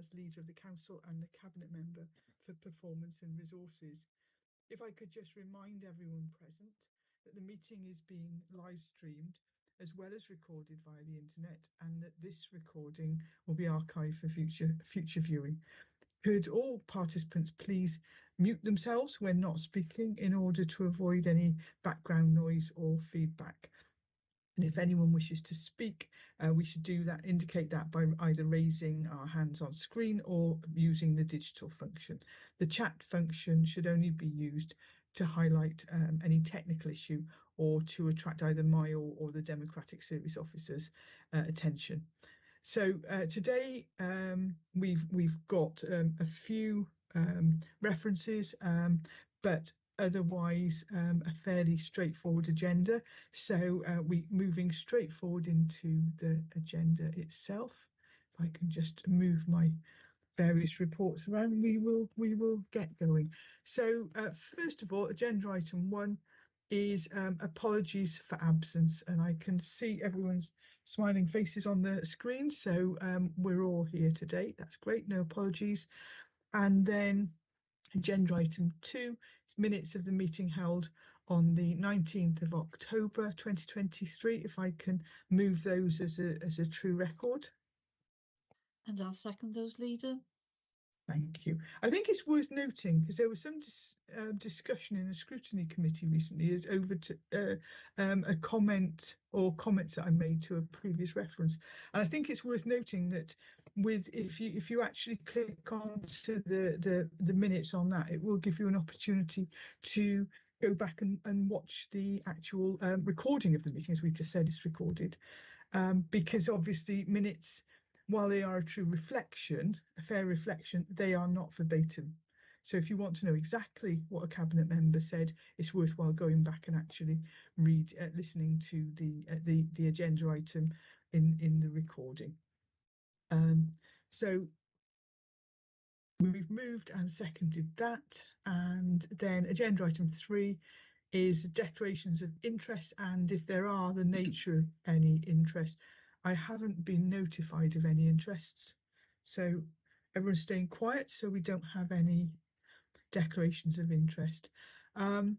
as leader of the council and the cabinet member for performance and resources. If I could just remind everyone present that the meeting is being live streamed as well as recorded via the internet, and that this recording will be archived for future viewing. Could all participants please mute themselves when not speaking in order to avoid any background noise or feedback. And if anyone wishes to speak, we should indicate that by either raising our hands on screen or using the digital function. The chat function should only be used to highlight any technical issue or to attract either my or the Democratic Service Officer's attention. So today we've got a few references, but otherwise a fairly straightforward agenda. So we moving straight forward into the agenda itself. If I can just move my various reports around, we will get going. So first of all, agenda item 1 is apologies for absence, and I can see everyone's smiling faces on the screen, so we're all here today. That's great, no apologies. And then agenda item 2 is minutes of the meeting held on the 19th of October 2023. If I can move those as a true record. And I'll second those, Leader. Thank you. I think it's worth noting, because there was some discussion in the scrutiny committee recently is over to a comment or comments that I made to a previous reference. And I think it's worth noting that if you actually click on to the minutes on that, it will give you an opportunity to go back and watch the actual recording of the meeting. As we've just said, it's recorded, because obviously minutes, while they are a true reflection, a fair reflection, they are not verbatim. So if you want to know exactly what a cabinet member said, it's worthwhile going back and actually listening to the agenda item in the recording. So we've moved and seconded that, and then agenda item 3 is declarations of interest, and if there are, the nature of any interest. I haven't been notified of any interests, so everyone's staying quiet, so we don't have any declarations of interest. Then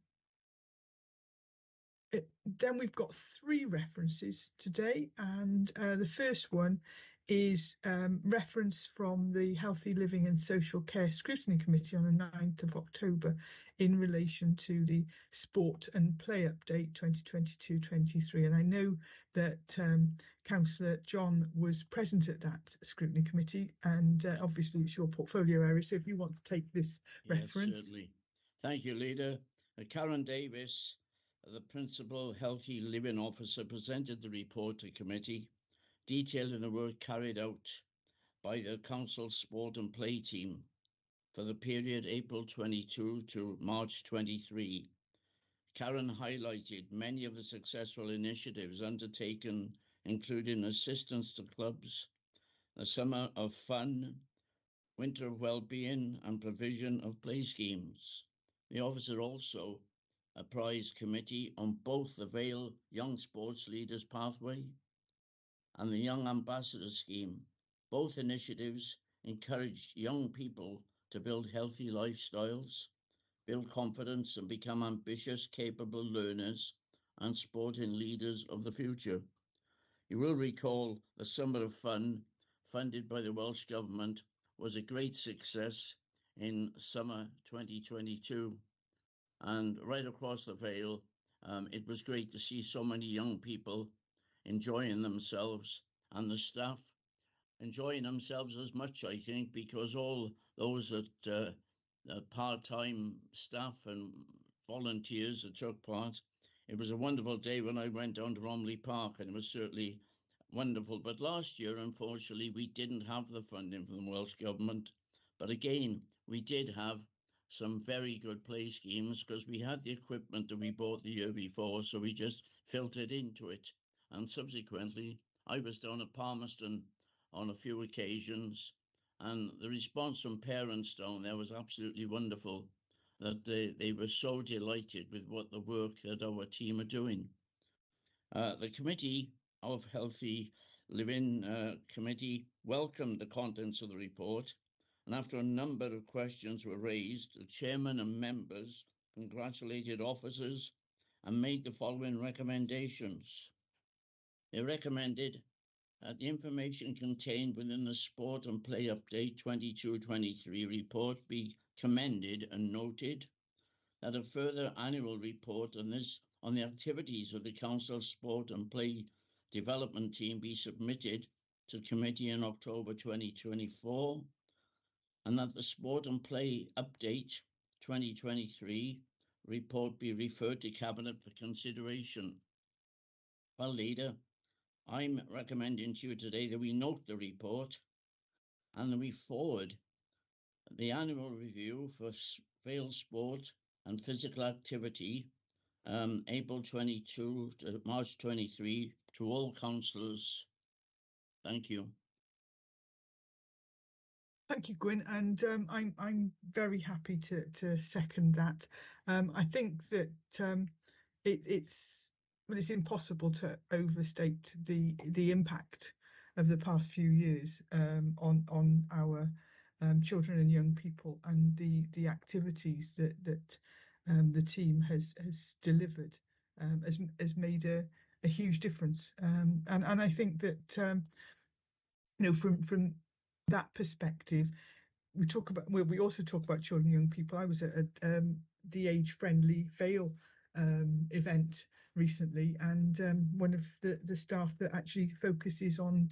we've got 3 references today, and the first one is reference from the Healthy Living and Social Care Scrutiny Committee on the 9th of October in relation to the Sport and Play Update 2022-23. And I know that Councillor John was present at that scrutiny committee, and obviously it's your portfolio area, so if you want to take this reference. Certainly. Thank you, Leader. Karen Davis, the Principal Healthy Living Officer, presented the report to committee, detailing the work carried out by the Council Sport and Play team for the period April 22 to March 23. Karen highlighted many of the successful initiatives undertaken, including assistance to clubs, the Summer of Fun, Winter of Wellbeing, and provision of play schemes. The officer also apprised committee on both the Vale Young Sports Leaders Pathway and the Young Ambassador Scheme. Both initiatives encouraged young people to build healthy lifestyles, build confidence, and become ambitious, capable learners and sporting leaders of the future. You will recall the Summer of Fun, funded by the Welsh Government, was a great success in summer 2022. And right across the Vale, it was great to see so many young people enjoying themselves, and the staff enjoying themselves as much, I think, because all those that part-time staff and volunteers that took part. It was a wonderful day when I went down to Romley Park, and it was certainly wonderful. But last year, unfortunately, we didn't have the funding from the Welsh Government. But again, we did have some very good play schemes because we had the equipment that we bought the year before, so we just filtered into it. And subsequently, I was down at Palmerston on a few occasions, and the response from parents down there was absolutely wonderful, that they were so delighted with what the work that our team are doing. The Committee of Healthy Living Committee welcomed the contents of the report, and after a number of questions were raised, the chairman and members congratulated officers and made the following recommendations. They recommended that the information contained within the Sport and Play Update 22-23 report be commended and noted, that a further annual report on the activities of the Council Sport and Play Development Team be submitted to committee in October 2024, and that the Sport and Play Update 2023 report be referred to Cabinet for consideration. Well, Leader, I'm recommending to you today that we note the report and that we forward the annual review for Vale Sport and Physical Activity, April 22 to March 23, to all councillors. Thank you. Thank you, Gwyn, and I'm very happy to second that. I think that it's impossible to overstate the impact of the past few years on our children and young people, and the activities that the team has delivered has made a huge difference. And I think that from that perspective, we also talk about children and young people. I was at the Age Friendly Vale event recently, and one of the staff that actually focuses on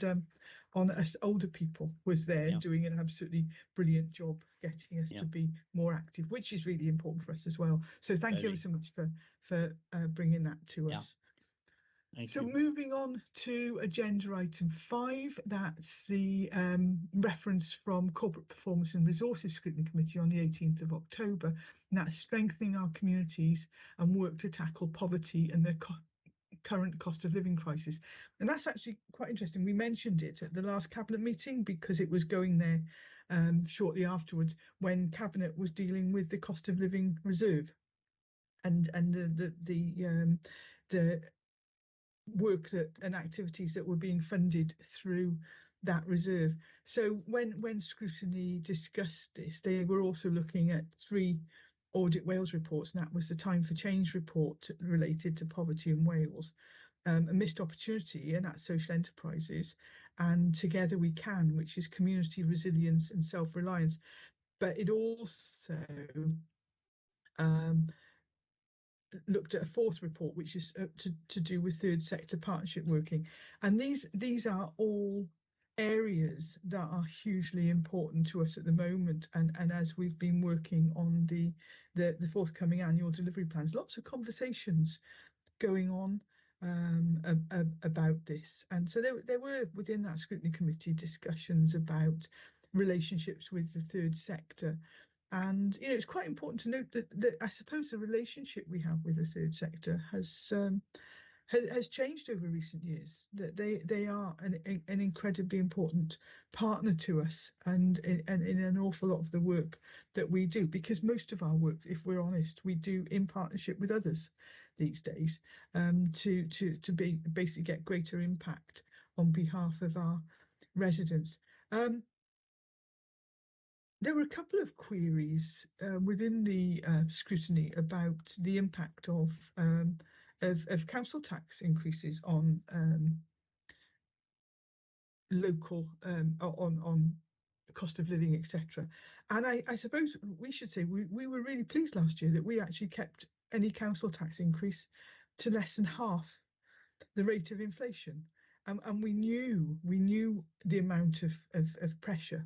us older people was there, doing an absolutely brilliant job getting us to be more active, which is really important for us as well. So thank you ever so much for bringing that to us. So moving on to agenda item 5, that's the reference from Corporate Performance and Resources Scrutiny Committee on the 18th of October, and that's strengthening our communities and work to tackle poverty and the current cost of living crisis. And that's actually quite interesting. We mentioned it at the last Cabinet meeting because it was going there shortly afterwards when Cabinet was dealing with the cost of living reserve and the work and activities that were being funded through that reserve. So when Scrutiny discussed this, they were also looking at 3 Audit Wales reports, and that was the Time for Change report related to poverty in Wales, a missed opportunity, and that's social enterprises, and Together We Can, which is community resilience and self-reliance. But it also looked at a 4th report, which is to do with third sector partnership working, and these are all areas that are hugely important to us at the moment, and as we've been working on the forthcoming annual delivery plans, lots of conversations going on about this. And so there were within that scrutiny committee discussions about relationships with the third sector. And it's quite important to note that I suppose the relationship we have with the third sector has changed over recent years. That they are an incredibly important partner to us, and in an awful lot of the work that we do, because most of our work, if we're honest, we do in partnership with others these days, to basically get greater impact on behalf of our residents. There were a couple of queries within the scrutiny about the impact of council tax increases on local on cost of living, etc. And I suppose we should say we were really pleased last year that we actually kept any council tax increase to less than half the rate of inflation, and we knew the amount of pressure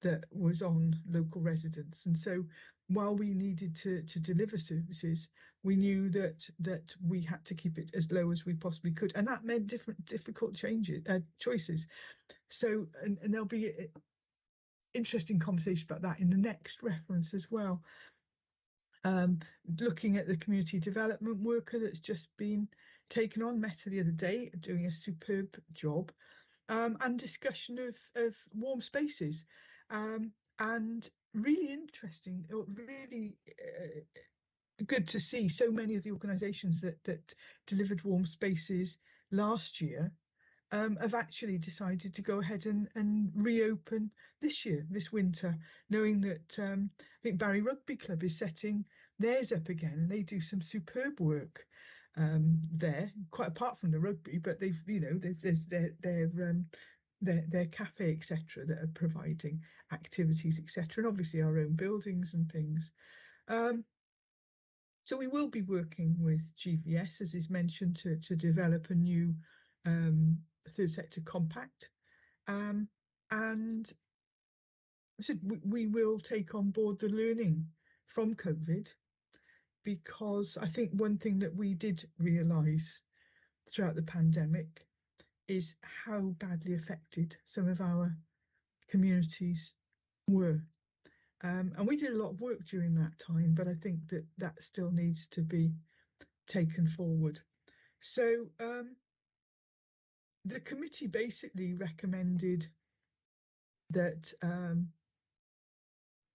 that was on local residents. And so while we needed to deliver services, we knew that we had to keep it as low as we possibly could, and that meant difficult choices. So and there'll be an interesting conversation about that in the next reference as well. Looking at the community development worker that's just been taken on, met her the other day, doing a superb job, and discussion of warm spaces. And really interesting, really good to see so many of the organisations that delivered warm spaces last year have actually decided to go ahead and reopen this year, this winter, knowing that I think Barry Rugby Club is setting theirs up again, and they do some superb work there, quite apart from the rugby, but they've, you know, there's their cafe, etc., that are providing activities, etc., and obviously our own buildings and things. So we will be working with GVS, as is mentioned, to develop a new third sector compact, and so we will take on board the learning from COVID, because I think one thing that we did realise throughout the pandemic is how badly affected some of our communities were. And we did a lot of work during that time, but I think that that still needs to be taken forward. So the committee basically recommended that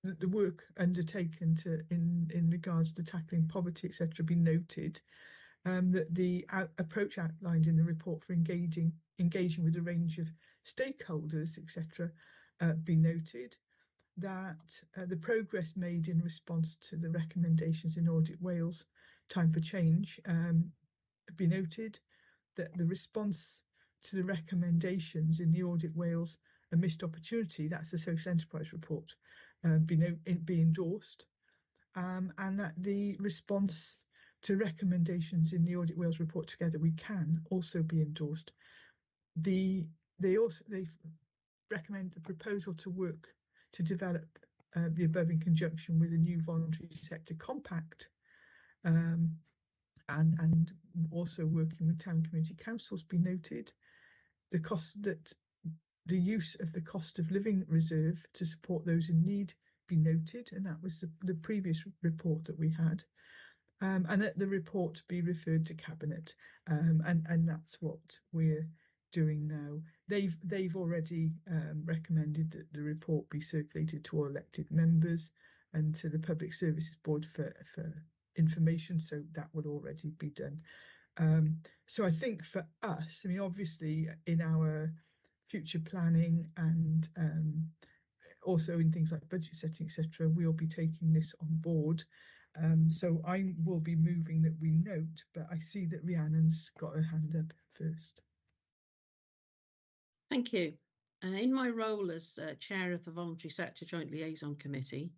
the work undertaken in regards to tackling poverty, etc., be noted. That the approach outlined in the report for engaging with a range of stakeholders, etc., be noted. That the progress made in response to the recommendations in Audit Wales Time for Change be noted. That the response to the recommendations in the Audit Wales A Missed Opportunity, that's the social enterprise report, be endorsed, and that the response to recommendations in the Audit Wales report Together We Can also be endorsed. They recommend a proposal to work to develop the above in conjunction with a new voluntary sector compact, and also working with town community councils be noted. The use of the cost of living reserve to support those in need be noted, and that was the previous report that we had, and that the report be referred to Cabinet, and that's what we're doing now. They've already recommended that the report be circulated to all elected members and to the Public Services Board for information, so that would already be done. So I think for us, I mean, obviously in our future planning and also in things like budget setting, etc., we'll be taking this on board. So I will be moving that we note, but I see that Rhiannon's got her hand up first. Thank you. In my role as chair of the Voluntary Sector Joint Liaison Committee,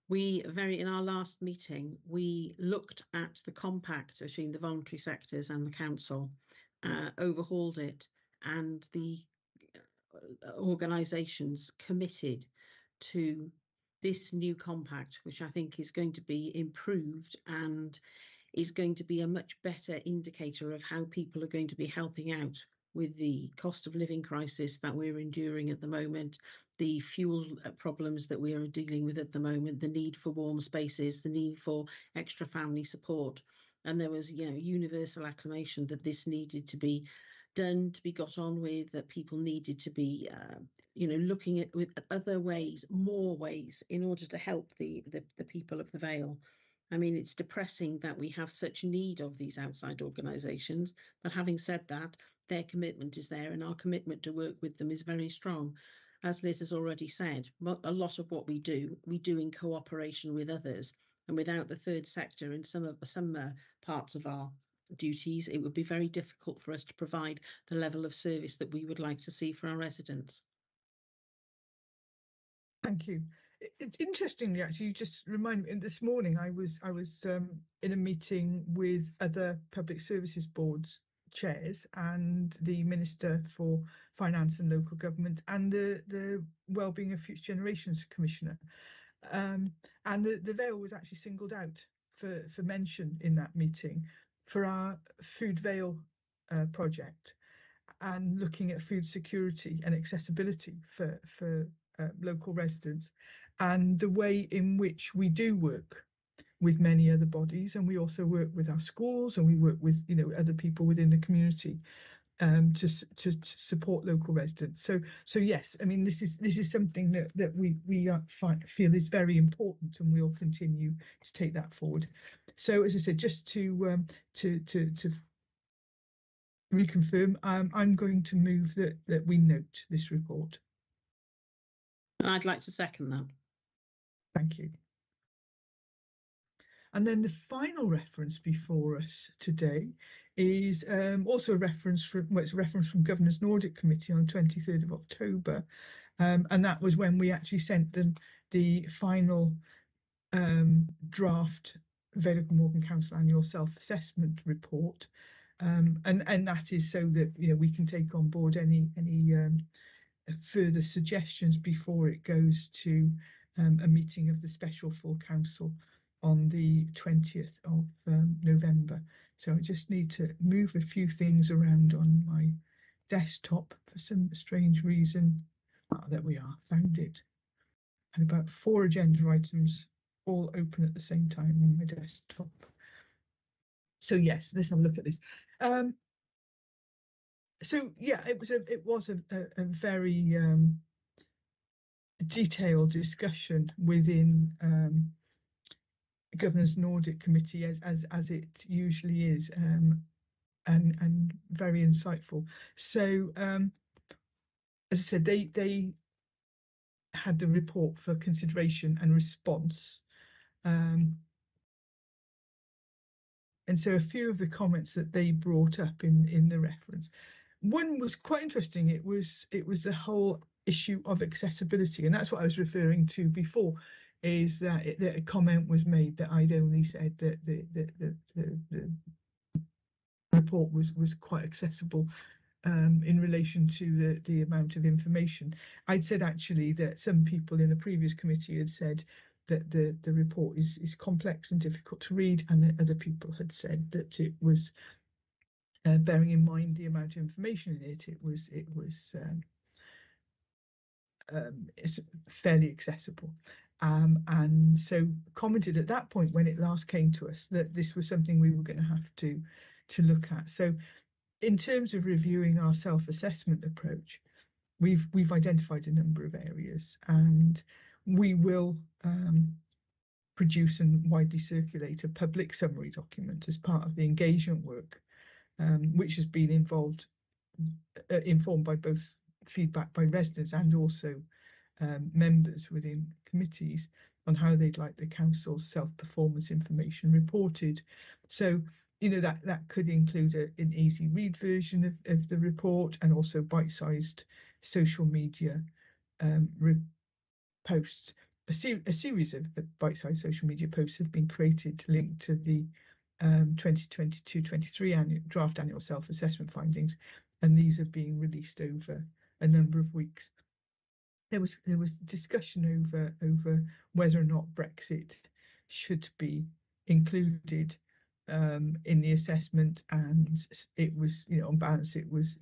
in our last meeting, we looked at the compact between the voluntary sectors and the council, overhauled it, and the organisations committed to this new compact, which I think is going to be improved and is going to be a much better indicator of how people are going to be helping out with the cost of living crisis that we're enduring at the moment, the fuel problems that we are dealing with at the moment, the need for warm spaces, the need for extra family support. And there was, universal acclamation that this needed to be done, to be got on with, that people needed to be, looking at with other ways, more ways, in order to help the people of the Vale. I mean, it's depressing that we have such need of these outside organisations, but having said that, their commitment is there, and our commitment to work with them is very strong. As Liz has already said, a lot of what we do in cooperation with others, and without the third sector in some parts of our duties, it would be very difficult for us to provide the level of service that we would like to see for our residents. Thank you. Interestingly, actually, you just reminded me. This morning, I was in a meeting with other public services boards chairs and the Minister for Finance and Local Government and the Wellbeing of Future Generations Commissioner, and the Vale was actually singled out for mention in that meeting for our Food Vale project, and looking at food security and accessibility for local residents, and the way in which we do work with many other bodies, and we also work with our schools, and we work with other people within the community to support local residents. So yes, I mean, this is something that we feel is very important, and we'll continue to take that forward. So as I said, just to reconfirm, I'm going to move that we note this report. And I'd like to second that. Thank you. And then the final reference before us today is also a reference from, well, it's a reference from Governors Nordic Committee on the 23rd of October. And that was when we actually sent them the final draft Vale of Morgan Council annual self-assessment report. And that is so that, you know, we can take on board any further suggestions before it goes to a meeting of the Special Full Council on the 20th of November. So I just need to move a few things around on my desktop for some strange reason. Oh, there we are, found it. And about 4 agenda items all open at the same time on my desktop. So yes, let's have a look at this. So yeah, it was a very detailed discussion within Governors Nordic Committee as it usually is, and very insightful. So as I said, they had the report for consideration and response. And so a few of the comments that they brought up in the reference. One was quite interesting. It was the whole issue of accessibility, and that's what I was referring to before. Is that a comment was made that I'd only said that the report was quite accessible in relation to the amount of information. I'd said actually that some people in a previous committee had said that the report is complex and difficult to read, and that other people had said that it was, bearing in mind the amount of information in it, it's fairly accessible. And so commented at that point when it last came to us that this was something we were going to have to look at. So in terms of reviewing our self-assessment approach, we've identified a number of areas, and we will produce and widely circulate a public summary document as part of the engagement work, which has been informed by both feedback by residents and also members within committees on how they'd like the council's self-performance information reported. So, you know, that could include an easy read version of the report, and also bite-sized social media posts. A series of bite-sized social media posts have been created linked to the 2022-23 draft annual self-assessment findings, and these are being released over a number of weeks. There was discussion over whether or not Brexit should be included in the assessment, and it was, you know, on balance, it was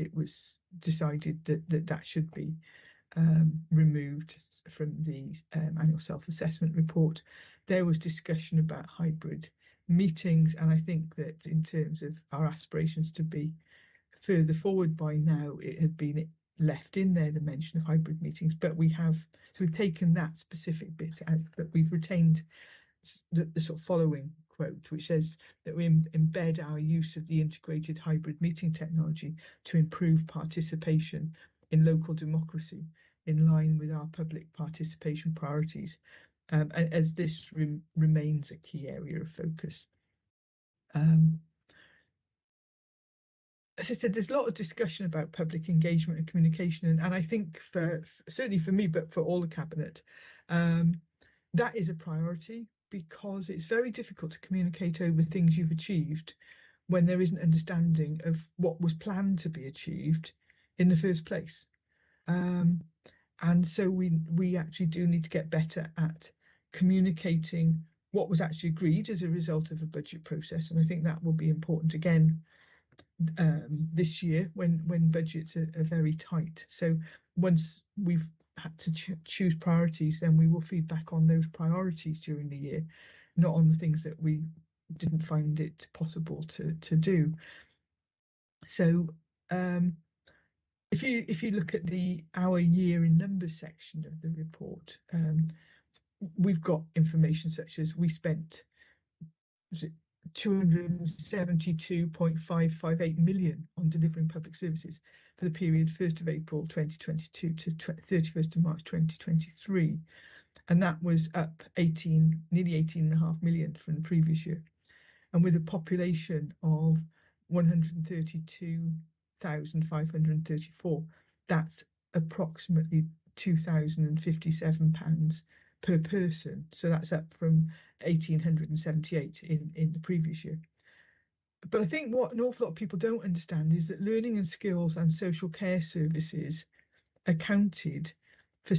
decided that should be removed from the annual self-assessment report. There was discussion about hybrid meetings, and I think that in terms of our aspirations to be further forward by now, it had been left in there, the mention of hybrid meetings, but we've taken that specific bit out, but we've retained the sort of following quote, which says that we embed our use of the integrated hybrid meeting technology to improve participation in local democracy in line with our public participation priorities, as this remains a key area of focus. As I said, there's a lot of discussion about public engagement and communication, and I think certainly for me, but for all the Cabinet, that is a priority, because it's very difficult to communicate over things you've achieved when there isn't understanding of what was planned to be achieved in the first place. And so we actually do need to get better at communicating what was actually agreed as a result of a budget process, and I think that will be important again this year when budgets are very tight. So once we've had to choose priorities, then we will feed back on those priorities during the year, not on the things that we didn't find it possible to do. So if you look at our year in numbers section of the report, we've got information such as we spent 272.558 million on delivering public services for the period 1st of April 2022 to 31st of March 2023. And that was up nearly 18.5 million from the previous year. And with a population of 132,534, that's approximately £2,057 per person. So that's up from 1,878 in the previous year. But I think what an awful lot of people don't understand is that learning and skills and social care services accounted for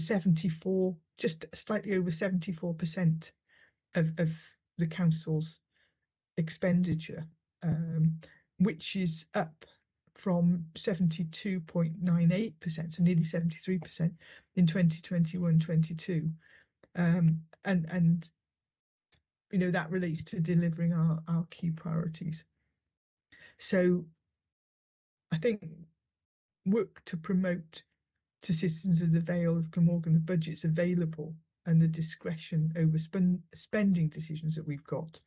just slightly over 74% of the council's expenditure, which is up from 72.98%, so nearly 73% in 2021-22, and you know that relates to delivering our key priorities. So I think work to promote to citizens of the Vale of Glamorgan the budgets available and the discretion over spending decisions that we've got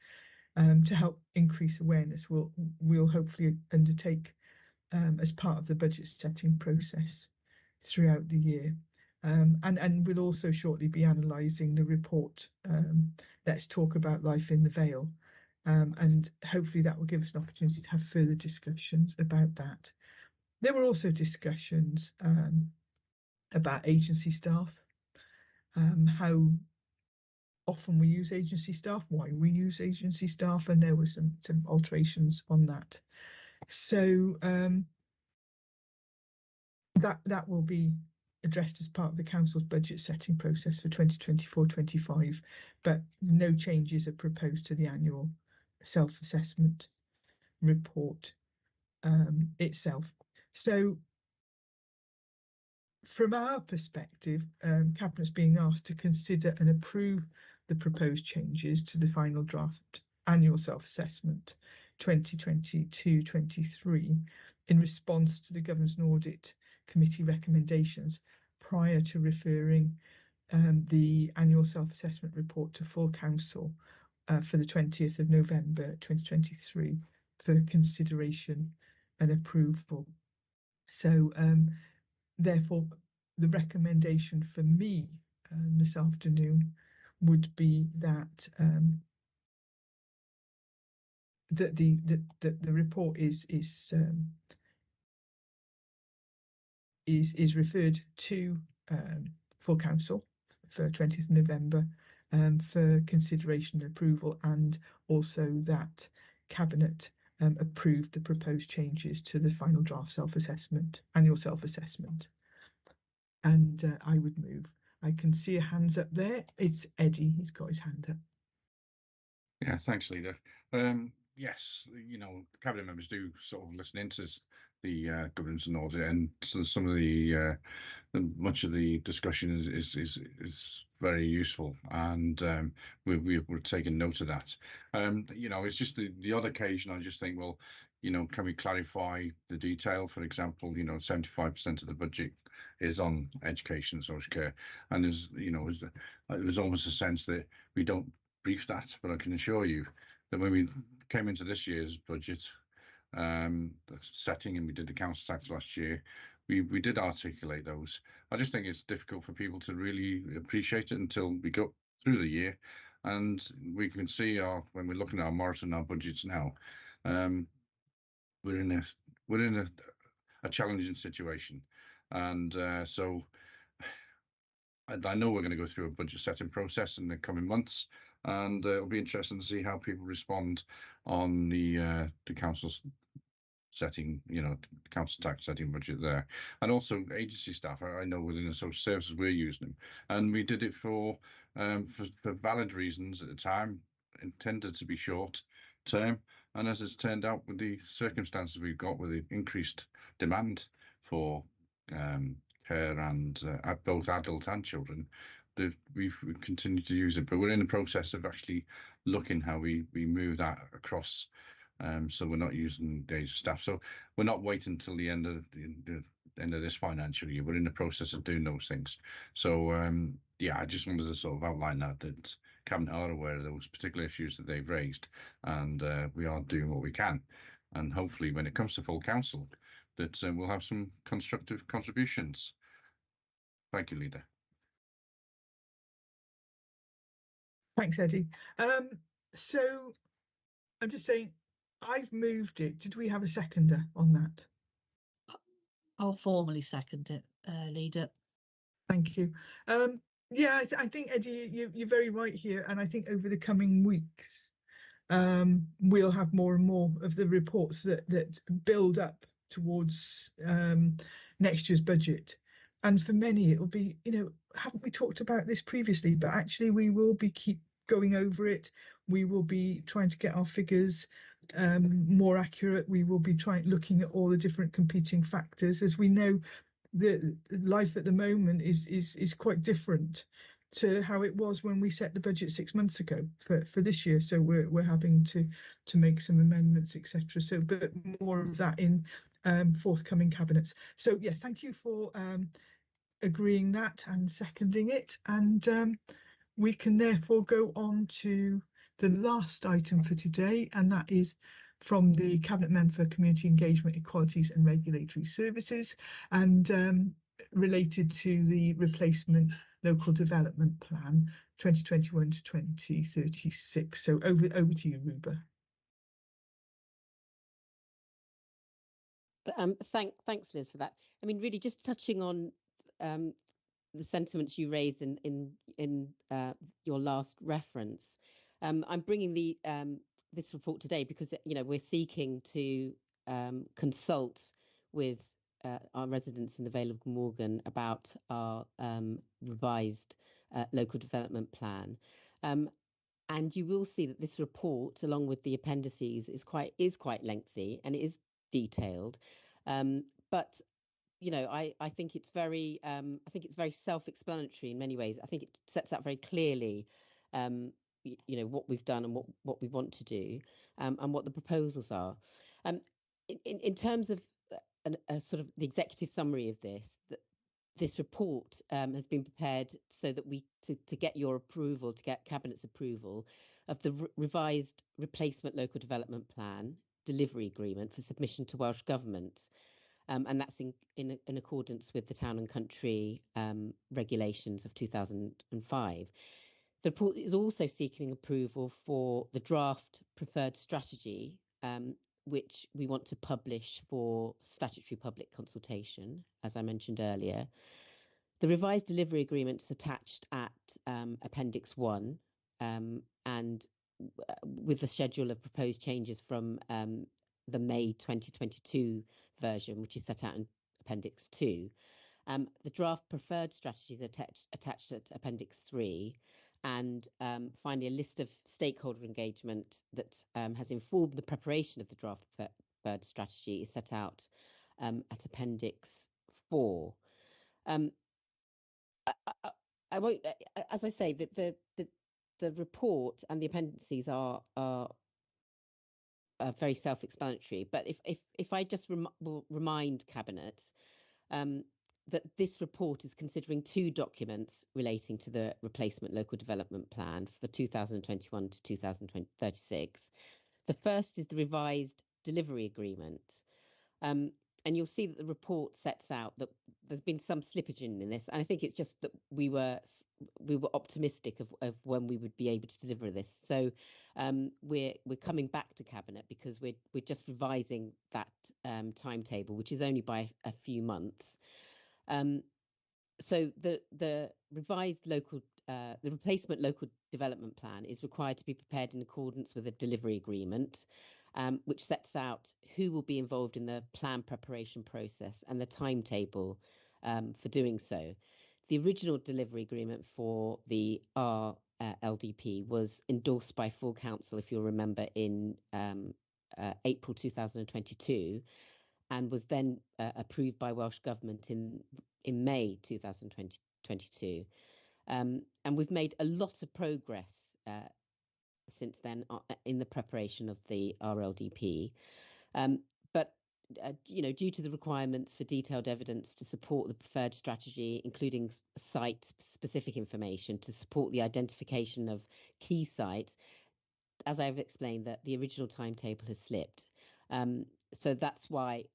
to help increase awareness we'll hopefully undertake as part of the budget setting process throughout the year. And we'll also shortly be analysing the report, Let's Talk About Life in the Vale, and hopefully that will give us an opportunity to have further discussions about that. There were also discussions about agency staff, how often we use agency staff, why we use agency staff, and there were some alterations on that. So that will be addressed as part of the council's budget setting process for 2024-25, but no changes are proposed to the annual self-assessment report itself. So from our perspective, Cabinet's being asked to consider and approve the proposed changes to the final draft annual self-assessment 2022-23 in response to the Governance and Audit Committee recommendations prior to referring the annual self-assessment report to full council for the 20th of November 2023 for consideration and approval. So therefore, the recommendation for me this afternoon would be that that the report is referred to full council for 20th of November for consideration and approval, and also that Cabinet approved the proposed changes to the final draft self-assessment, annual self-assessment. And I would move. I can see a hands up there. It's Eddie. He's got his hand up. Yeah, thanks, Leader. Yes, you know, Cabinet members do sort of listen into the governance and audit, and so some of the much of the discussion is very useful, and we're taking note of that. You know, it's just the odd occasion I just think, well, you know, can we clarify the detail? For example, you know, 75% of the budget is on education and social care, and there's, you know, there's almost a sense that we don't brief that, but I can assure you that when we came into this year's budget the setting, and we did the council tax last year, we did articulate those. I just think it's difficult for people to really appreciate it until we go through the year, and we can see when we're looking at our monitor and our budgets now, we're in a challenging situation, and so I know we're going to go through a budget setting process in the coming months, and it'll be interesting to see how people respond on the council's setting, you know, the council tax setting budget there, and also agency staff. I know within the social services we're using them, and we did it for valid reasons at the time, intended to be short term, and as it's turned out with the circumstances we've got with the increased demand for care and both adults and children, that we've continued to use it, but we're in the process of actually looking how we move that across, so we're not using days of staff. So we're not waiting until the end of this financial year. We're in the process of doing those things. So yeah, I just wanted to sort of outline that Cabinet are aware of those particular issues that they've raised, and we are doing what we can. And hopefully, when it comes to full council, that we'll have some constructive contributions. Thank you, Leader. Thanks, Eddie. So I'm just saying, I've moved it. Did we have a seconder on that? I'll formally second it, Leader. Thank you. Yeah, I think, Eddie, you're very right here. And I think over the coming weeks, we'll have more and more of the reports that build up towards next year's budget. And for many, it'll be, haven't we talked about this previously? But actually, we will be keep going over it. We will be trying to get our figures more accurate. We will be looking at all the different competing factors. As we know, the life at the moment is quite different to how it was when we set the budget 6 months ago for this year. So we're having to make some amendments, etc. So, but more of that in forthcoming cabinets. So yes, thank you for agreeing that and seconding it. And we can therefore go on to the last item for today, and that is from the Cabinet Member for Community Engagement, Equalities and Regulatory Services, and related to the Replacement Local Development Plan 2021 to 2036. So over to you, Ruba. Thanks, Liz, for that. I mean, really, just touching on the sentiments you raised in your last reference. I'm bringing this report today because we're seeking to consult with our residents in the Vale of Glamorgan about our revised local development plan. And you will see that this report, along with the appendices, is quite lengthy and it is detailed. But I think it's very self-explanatory in many ways. I think it sets out very clearly what we've done and what we want to do, and what the proposals are. In terms of a sort of the executive summary of this report has been prepared so that to get your approval, to get Cabinet's approval of the revised Replacement Local Development Plan delivery agreement for submission to Welsh Government. And that's in accordance with the Town and Country regulations of 2005. The report is also seeking approval for the draft preferred strategy, which we want to publish for statutory public consultation, as I mentioned earlier. The revised delivery agreement is attached at Appendix 1, and with the schedule of proposed changes from the May 2022 version, which is set out in Appendix 2. The draft preferred strategy is attached at Appendix 3. And finally, a list of stakeholder engagement that has informed the preparation of the draft preferred strategy is set out at Appendix 4. I won't, as I say, the report and the appendices are very self-explanatory. But if I just will remind Cabinet that this report is considering two documents relating to the Replacement Local Development Plan for 2021 to 2036. The first is the revised delivery agreement. And you'll see that the report sets out that there's been some slippage in this, and I think it's just that we were optimistic of when we would be able to deliver this. So we're coming back to Cabinet because we're just revising that timetable, which is only by a few months. So the revised the Replacement Local Development Plan is required to be prepared in accordance with a delivery agreement, which sets out who will be involved in the plan preparation process and the timetable for doing so. The original delivery agreement for the RLDP was endorsed by full council, if you'll remember, in April 2022, and was then approved by Welsh Government in May 2022. And we've made a lot of progress since then in the preparation of the RLDP. But due to the requirements for detailed evidence to support the preferred strategy, including site-specific information to support the identification of key sites, as I've explained, that the original timetable has slipped. So that's why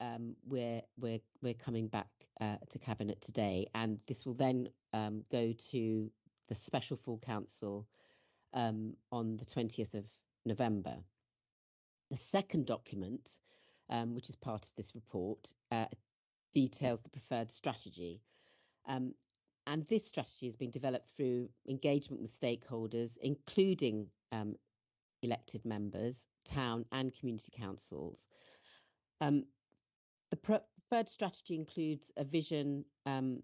we're coming back to Cabinet today, and this will then go to the Special Full Council on the 20th of November. The second document, which is part of this report, details the preferred strategy. And this strategy has been developed through engagement with stakeholders, including elected members, town and community councils. The preferred strategy includes a vision and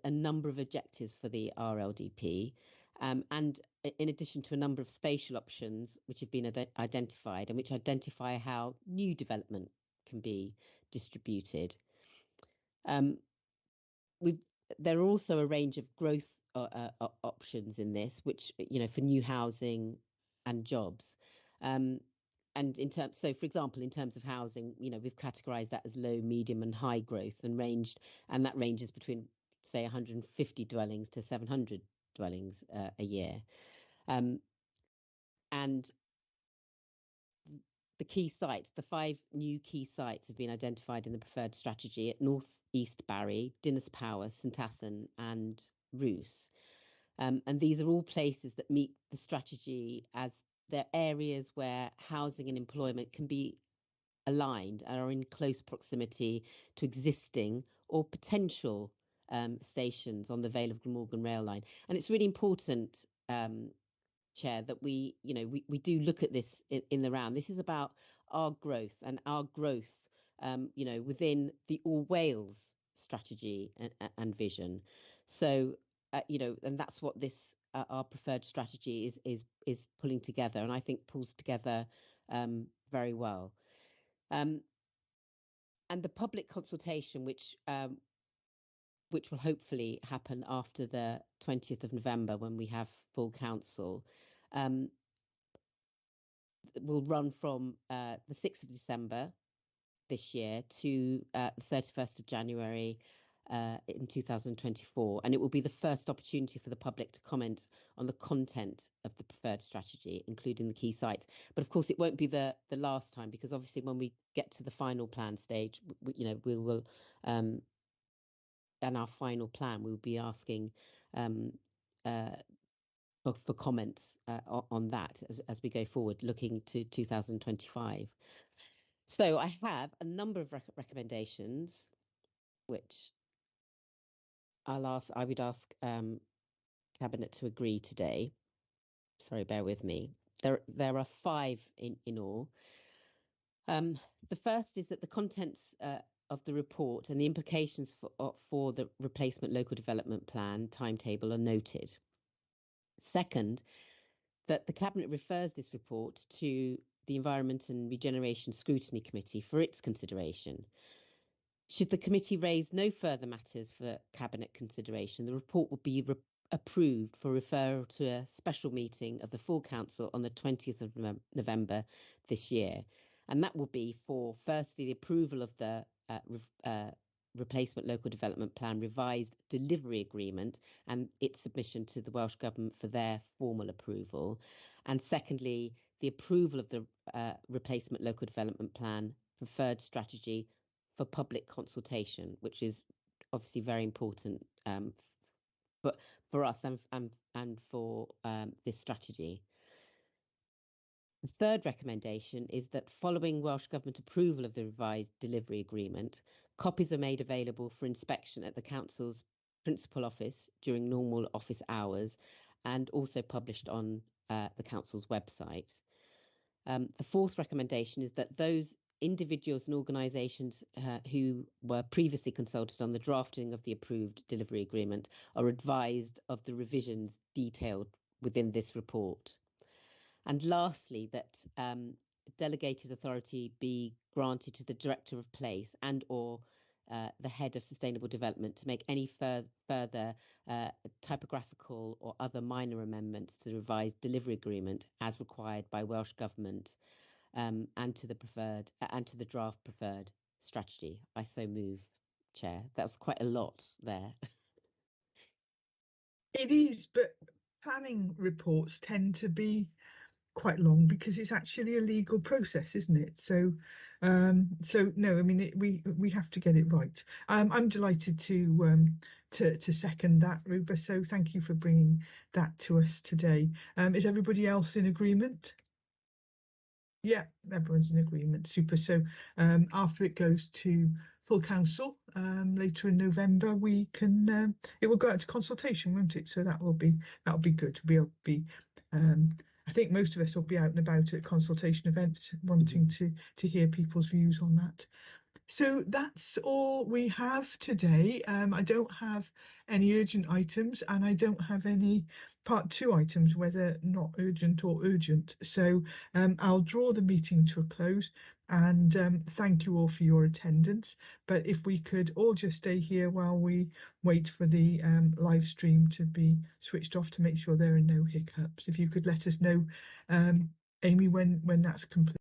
a number of objectives for the RLDP, and in addition to a number of spatial options which have been identified and which identify how new development can be distributed. There are also a range of growth options in this, which, for new housing and jobs. And so for example, in terms of housing, we've categorized that as low, medium and high growth, and that ranges between, say, 150 dwellings to 700 dwellings a year. And the key sites, the 5 new key sites have been identified in the preferred strategy at North East Barry, Dinas Power, St Athan and Roos. And these are all places that meet the strategy as they're areas where housing and employment can be aligned and are in close proximity to existing or potential stations on the Vale of Glamorgan rail line. And it's really important, Chair, that we do look at this in the round. This is about our growth within the All Wales strategy and vision. So, and that's what this our preferred strategy is pulling together, and I think pulls together very well. And the public consultation, which will hopefully happen after the 20th of November when we have full council, will run from the 6th of December this year to the 31st of January in 2024, and it will be the first opportunity for the public to comment on the content of the preferred strategy, including the key sites. But of course, it won't be the last time, because obviously when we get to the final plan stage, we will and our final plan, we will be asking for comments on that as we go forward, looking to 2025. So I have a number of recommendations, which I would ask Cabinet to agree today. Sorry, bear with me. There are 5 in all. The first is that the contents of the report and the implications for the replacement local development plan timetable are noted. Second, that the Cabinet refers this report to the Environment and Regeneration Scrutiny Committee for its consideration. Should the committee raise no further matters for Cabinet consideration, the report will be approved for referral to a special meeting of the full council on the 20th of November this year. And that will be for, firstly, the approval of the replacement local development plan revised delivery agreement and its submission to the Welsh Government for their formal approval. And secondly, the approval of the replacement local development plan preferred strategy for public consultation, which is obviously very important but for us and for this strategy. The third recommendation is that following Welsh Government approval of the revised delivery agreement, copies are made available for inspection at the Council's principal office during normal office hours and also published on the Council's website. The fourth recommendation is that those individuals and organisations who were previously consulted on the drafting of the approved delivery agreement are advised of the revisions detailed within this report. And lastly, that delegated authority be granted to the Director of Place and or the Head of Sustainable Development to make any further typographical or other minor amendments to the revised delivery agreement as required by Welsh Government and to the draft preferred strategy. I so move, Chair. That was quite a lot there. It is, but planning reports tend to be quite long because it's actually a legal process, isn't it? So no, I mean we have to get it right. I'm delighted to second that, Ruba, so thank you for bringing that to us today. Is everybody else in agreement? Yeah, everyone's in agreement. Super. So after it goes to full council later in November, we can it will go out to consultation, won't it? So that'll be good. We'll be I think most of us will be out and about at consultation events, wanting to hear people's views on that. So that's all we have today. I don't have any urgent items, and I don't have any part 2 items, whether not urgent or urgent. So I'll draw the meeting to a close, and thank you all for your attendance. But if we could all just stay here while we wait for the live stream to be switched off, to make sure there are no hiccups. If you could let us know, Amy, when that's complete.